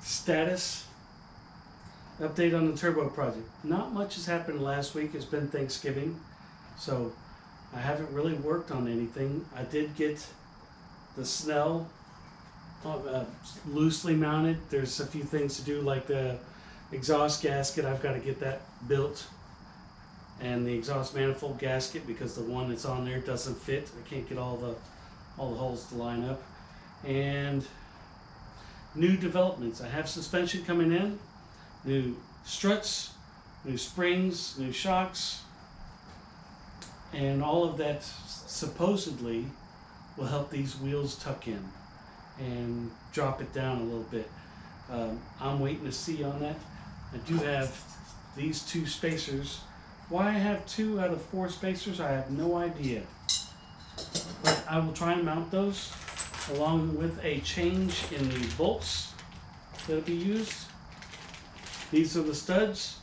Status update on the turbo project. Not much has happened last week. It's been Thanksgiving, so I haven't really worked on anything. I did get the Snell loosely mounted. There's a few things to do, like the exhaust gasket. I've got to get that built, and the exhaust manifold gasket, because the one that's on there doesn't fit. I can't get all the holes to line up. And new developments. I have suspension coming in, new struts, new springs, new shocks, and all of that supposedly will help these wheels tuck in and drop it down a little bit. I'm waiting to see on that. I do have these two spacers. Why I have 2 out of 4 spacers, I have no idea. But I will try and mount those along with a change in the bolts that'll be used. These are the studs,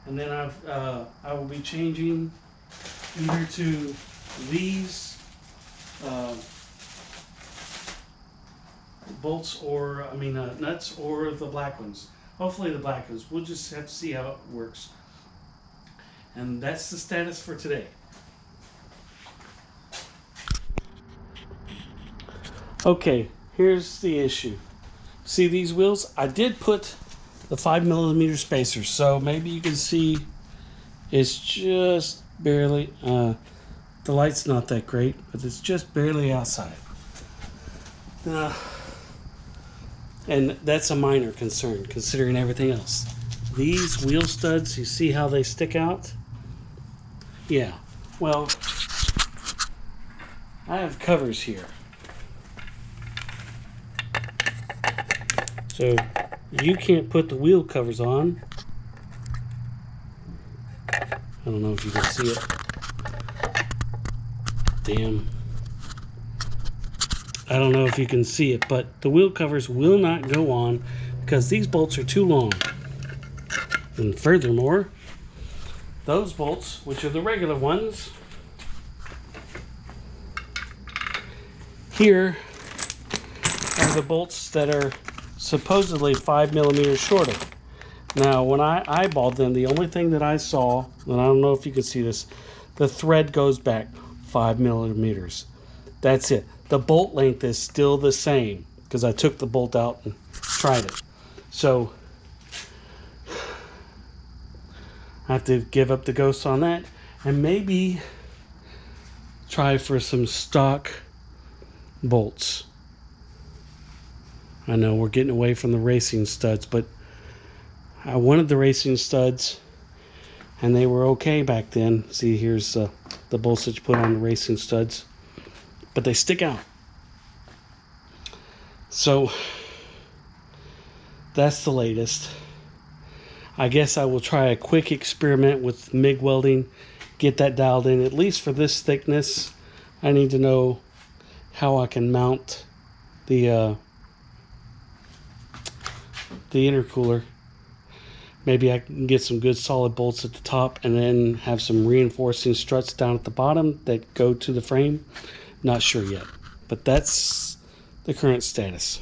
and then I will be changing either to these bolts, or nuts, or the black ones. Hopefully the black ones. We'll just have to see how it works. And that's the status for today. Okay, here's the issue. See these wheels? I did put the 5mm spacers, so maybe you can see it's just barely, the light's not that great, but it's just barely outside. And that's a minor concern considering everything else. These wheel studs, you see how they stick out? Yeah, well, I have covers here. So you can't put the wheel covers on. I don't know if you can see it. Damn. I don't know if you can see it, but the wheel covers will not go on because these bolts are too long. And furthermore, those bolts, which are the regular ones, here are the bolts that are supposedly 5mm shorter. Now, when I eyeballed them, the only thing that I saw, and I don't know if you can see this, the thread goes back 5mm. That's it. The bolt length is still the same because I took the bolt out and tried it. So I have to give up the ghost on that and maybe try for some stock bolts. I know we're getting away from the racing studs, but I wanted the racing studs, and they were okay back then. See, here's the bolts that you put on the racing studs, but they stick out. So that's the latest. I guess I will try a quick experiment with MIG welding, get that dialed in, at least for this thickness. I need to know how I can mount the intercooler. Maybe I can get some good solid bolts at the top and then have some reinforcing struts down at the bottom that go to the frame. Not sure yet, but that's the current status.